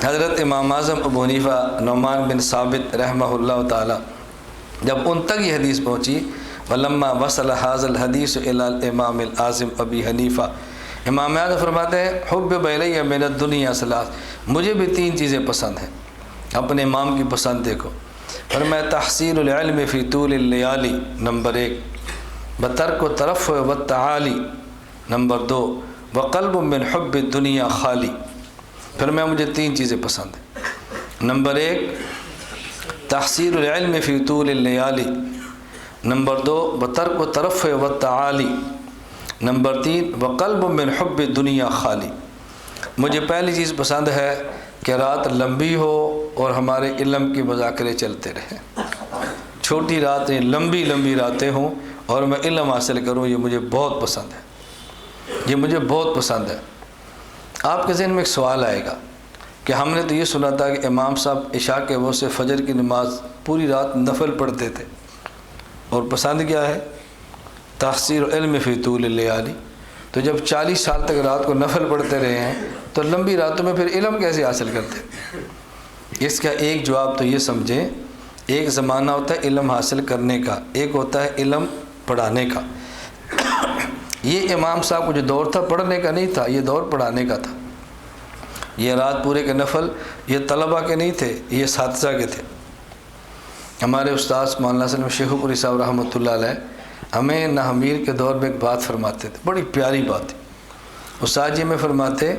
حضرت امام اعظم ابو حنیفہ نعمان بن ثابت رحمہ اللہ تعالی جب ان تک یہ حدیث پہنچی ولما وصل هذا الحدیث الى الامام الاعظم ابی حنیفہ، امام اعظم فرماتے ہیں حبب الی من الدنیا ثلاث، مجھے بھی تین چیزیں پسند ہیں، اپنے امام کی پسند دیکھو، فرمایا تحصیل العلم فی طول اللیالی نمبر 1، بترک الترفع والتعالی نمبر 2، وقلب من حب الدنیا خالی۔ فرمایا مجھے تین چیزیں پسند ہیں، نمبر 1 تحصیل العلم فی طول اللیالی، نمبر 2 بترک الترفع والتعالی، نمبر 3 وقلب من حب الدنیا خالی۔ مجھے پہلی چیز پسند ہے کہ رات لمبی ہو اور ہمارے علم کے مذاکرے چلتے رہیں، چھوٹی راتیں لمبی لمبی راتیں ہوں اور میں علم حاصل کروں، یہ مجھے بہت پسند ہے، یہ مجھے بہت پسند ہے۔ آپ کے ذہن میں ایک سوال آئے گا کہ ہم نے تو یہ سنا تھا کہ امام صاحب عشاء کے وقت سے فجر کی نماز پوری رات نفل پڑھتے تھے، اور پسند کیا ہے؟ تحصیل علم فی طول اللیالی۔ تو جب 40 سال تک رات کو نفل پڑھتے رہے ہیں تو لمبی راتوں میں پھر علم کیسے حاصل کرتے؟ اس کا ایک جواب تو یہ سمجھیں، ایک زمانہ ہوتا ہے علم حاصل کرنے کا، ایک ہوتا ہے علم پڑھانے کا۔ یہ امام صاحب کو جو دور تھا پڑھنے کا نہیں تھا، یہ دور پڑھانے کا تھا۔ یہ رات پورے کے نفل یہ طلبہ کے نہیں تھے، یہ اساتذہ کے تھے۔ ہمارے استاذ مولانا سلیم شیخو پوری صاحب رحمۃ اللہ علیہ ہمیں ناہمیر کے دور میں ایک بات فرماتے تھے، بڑی پیاری بات ہے۔ استاد جی میں فرماتے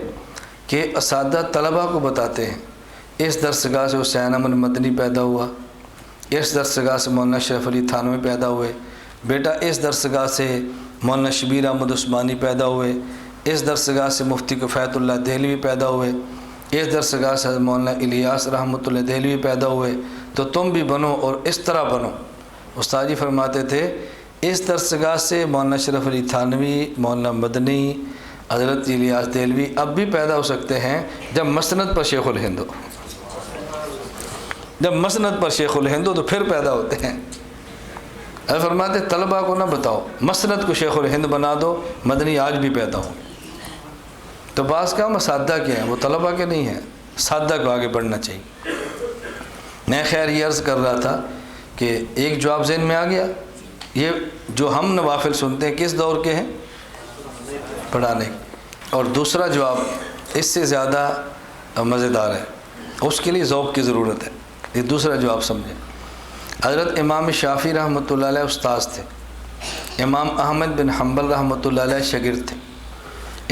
کہ اساتذہ طلبہ کو بتاتے ہیں اس درسگاہ سے حسین احمد مدنی پیدا ہوا، اس درسگاہ سے مولانا اشرف علی تھانوی پیدا ہوئے، بیٹا اس درسگاہ سے مولانا شبیر احمد عثمانی پیدا ہوئے، اس درسگاہ سے مفتی کفایت اللہ دہلوی پیدا ہوئے، اس درسگاہ سے مولانا الیاس رحمۃ اللہ دہلوی پیدا ہوئے، تو تم بھی بنو اور اس طرح بنو۔ استاد جی فرماتے تھے اس درسگاہ سے مولانا اشرف علی تھانوی، مولانا مدنی، حضرت الیاس دہلوی اب بھی پیدا ہو سکتے ہیں جب مسند پر شیخ الہند ہو، جب مسند پر شیخ الہند ہو تو پھر پیدا ہوتے ہیں۔ فرماتے طلبہ کو نہ بتاؤ، مسند کو شیخ الہند بنا دو، مدنی آج بھی پیدا ہوں۔ تو بعض کام اساتذہ کے ہیں، وہ طلبہ کے نہیں ہیں، اساتذہ کو آگے بڑھنا چاہیے۔ میں خیر یہ عرض کر رہا تھا کہ ایک جواب ذہن میں آ گیا، یہ جو ہم نوافل سنتے ہیں کس دور کے ہیں؟ پڑھانے کے۔ اور دوسرا جواب اس سے زیادہ مزیدار ہے، اس کے لیے ذوق کی ضرورت ہے۔ یہ دوسرا جواب سمجھیں۔ حضرت امام شافعی رحمۃ اللہ علیہ استاذ تھے، امام احمد بن حنبل رحمۃ اللہ علیہ شاگرد تھے۔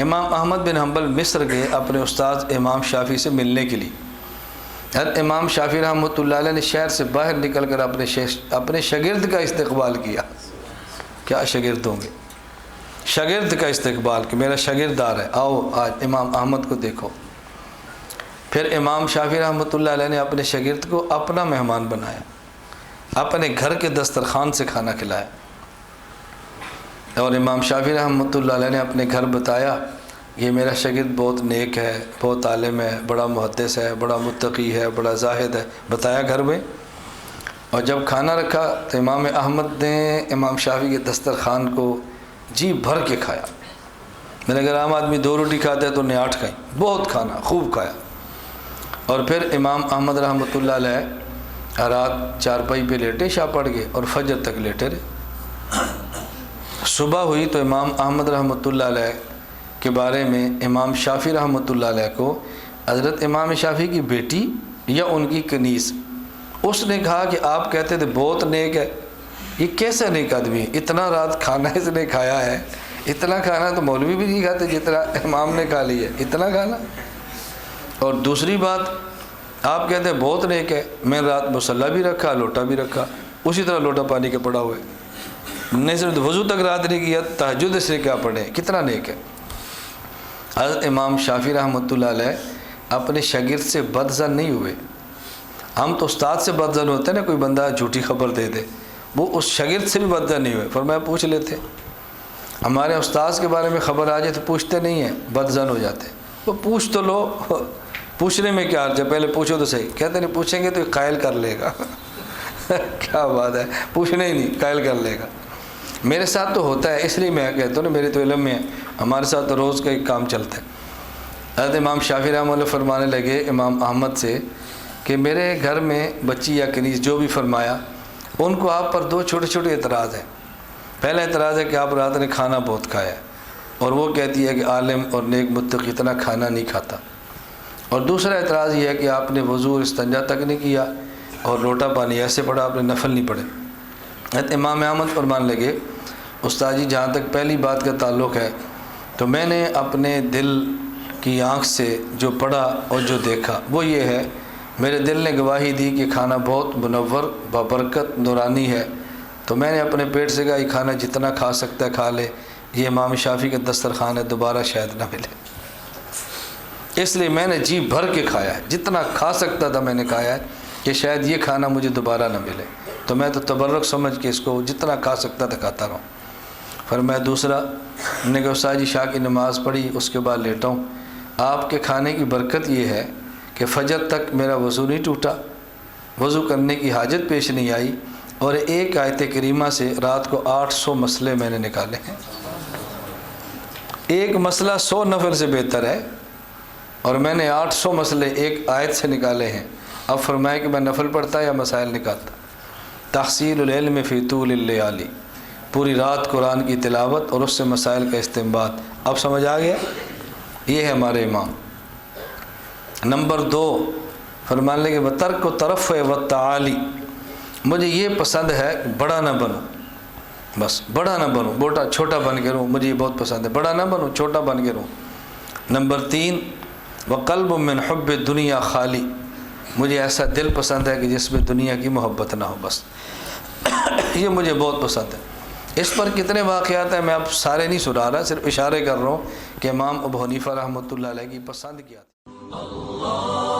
امام احمد بن حنبل مصر گئے اپنے استاذ امام شافعی سے ملنے کے لیے۔ حضرت امام شافعی رحمۃ اللہ علیہ نے شہر سے باہر نکل کر اپنے شاگرد کا استقبال کیا۔ کیا شاگرد ہوں گے؟ شاگرد کا استقبال کہ میرا شاگرد آ رہا ہے، آؤ آج امام احمد کو دیکھو۔ پھر امام شافعی رحمۃ اللہ علیہ نے اپنے شاگرد کو اپنا مہمان بنایا، اپنے گھر کے دسترخوان سے کھانا کھلایا، اور امام شافعی رحمۃ اللہ علیہ نے اپنے گھر بتایا یہ میرا شاگرد بہت نیک ہے، بہت عالم ہے، بڑا محدث ہے، بڑا متقی ہے، بڑا زاہد ہے، بتایا گھر میں۔ اور جب کھانا رکھا تو امام احمد نے امام شافعی کے دسترخوان کو جی بھر کے کھایا۔ میں نے اگر عام آدمی 2 روٹی کھاتا ہے تو نے 8 کھائی، بہت کھانا خوب کھایا۔ اور پھر امام احمد رحمۃ اللہ علیہ رات چارپائی پہ لیٹے، شاہ پڑھ گئے اور فجر تک لیٹے رہے۔ صبح ہوئی تو امام احمد رحمۃ اللہ علیہ کے بارے میں امام شافعی رحمۃ اللہ علیہ کو حضرت امام شافعی کی بیٹی یا ان کی کنیز، اس نے کہا کہ آپ کہتے تھے بہت نیک ہے، یہ کیسا نیک آدمی ہے، اتنا رات کھانا اس نے کھایا ہے، اتنا کھانا تو مولوی بھی نہیں کھاتے جتنا امام نے کھا لیا ہے، اتنا کھانا۔ اور دوسری بات آپ کہتے ہیں بہت نیک ہے، میں رات مصلی بھی رکھا، لوٹا بھی رکھا، اسی طرح لوٹا پانی کے پڑا ہوئے، نہیں صرف وضو تک رات نہیں کیا، تہجد سے کیا پڑھے، کتنا نیک ہے۔ حضرت امام شافعی رحمۃ اللہ علیہ اپنے شاگرد سے بدظن نہیں ہوئے۔ ہم تو استاد سے بدظن ہوتے ہیں نا، کوئی بندہ جھوٹی خبر دے دے، وہ اس شاگرد سے بھی بدظن نہیں ہوئے، فرمایا پوچھ لیتے۔ ہمارے استاذ کے بارے میں خبر آ جائے تو پوچھتے نہیں ہیں، بدظن ہو جاتے ہیں۔ وہ پوچھ تو لو، پوچھنے میں کیا حرج ہے، پہلے پوچھو تو صحیح۔ کہتے نہیں پوچھیں گے تو یہ قائل کر لے گا کیا بات ہے، پوچھنے ہی نہیں، قائل کر لے گا۔ میرے ساتھ تو ہوتا ہے، اس لیے میں کہتا ہوں نا، میرے تو علم میں ہے، ہمارے ساتھ تو روز کا ایک کام چلتا ہے۔ حضرت امام شافعی رحمہ اللہ فرمانے لگے امام احمد سے کہ میرے گھر میں بچی یا کنیز جو بھی فرمایا ان کو آپ پر دو چھوٹے چھوٹے اعتراض ہیں۔ پہلا اعتراض ہے کہ آپ رات نے کھانا بہت کھایا ہے، اور وہ کہتی ہے کہ عالم اور نیک متقی اتنا کھانا نہیں کھاتا، اور دوسرا اعتراض یہ ہے کہ آپ نے وضو استنجا تک نہیں کیا اور لوٹا پانی ایسے پڑا، آپ نے نفل نہیں پڑھے۔ حضرت امام احمد فرمانے لگے استاد جی جہاں تک پہلی بات کا تعلق ہے تو میں نے اپنے دل کی آنکھ سے جو پڑھا اور جو دیکھا وہ یہ ہے، میرے دل نے گواہی دی کہ کھانا بہت منور بابرکت نورانی ہے، تو میں نے اپنے پیٹ سے کہا یہ کھانا جتنا کھا سکتا ہے کھا لے، یہ امام شافعی کا دسترخوان ہے، دوبارہ شاید نہ ملے، اس لیے میں نے جی بھر کے کھایا ہے، جتنا کھا سکتا تھا میں نے کھایا ہے کہ شاید یہ کھانا مجھے دوبارہ نہ ملے، تو میں تو تبرک سمجھ کے اس کو جتنا کھا سکتا تھا کھاتا رہا ہوں۔ فرمایا دوسرا، نے کہا استاد جی شاہ کی نماز پڑھی اس کے بعد لیٹا ہوں، آپ کے کھانے کی برکت یہ ہے کہ فجر تک میرا وضو نہیں ٹوٹا، وضو کرنے کی حاجت پیش نہیں آئی، اور ایک آیت کریمہ سے رات کو 800 مسئلے میں نے نکالے ہیں۔ ایک مسئلہ 100 نفل سے بہتر ہے، اور میں نے 800 مسئلے ایک آیت سے نکالے ہیں۔ اب فرمائے کہ میں نفل پڑھتا یا مسائل نکالتا؟ تحصیل العلم فی طول اللیالی، پوری رات قرآن کی تلاوت اور اس سے مسائل کا استنباط۔ اب سمجھ آ گیا؟ یہ ہے ہمارے امام۔ نمبر 2 فرمانے لگے وترک و طرف و تعالی، مجھے یہ پسند ہے بڑا نہ بنوں، بس بڑا نہ بنوں، چھوٹا بن کے رہوں، مجھے یہ بہت پسند ہے، بڑا نہ بنوں چھوٹا بن کے رہوں۔ نمبر 3 وقلب من حب دنیا خالی، مجھے ایسا دل پسند ہے کہ جس میں دنیا کی محبت نہ ہو، بس یہ مجھے بہت پسند ہے۔ اس پر کتنے واقعات ہیں میں اب سارے نہیں سنا رہا، صرف اشارے کر رہا ہوں کہ امام ابو حنیفہ رحمۃ اللہ علیہ کی پسند کیا تھی۔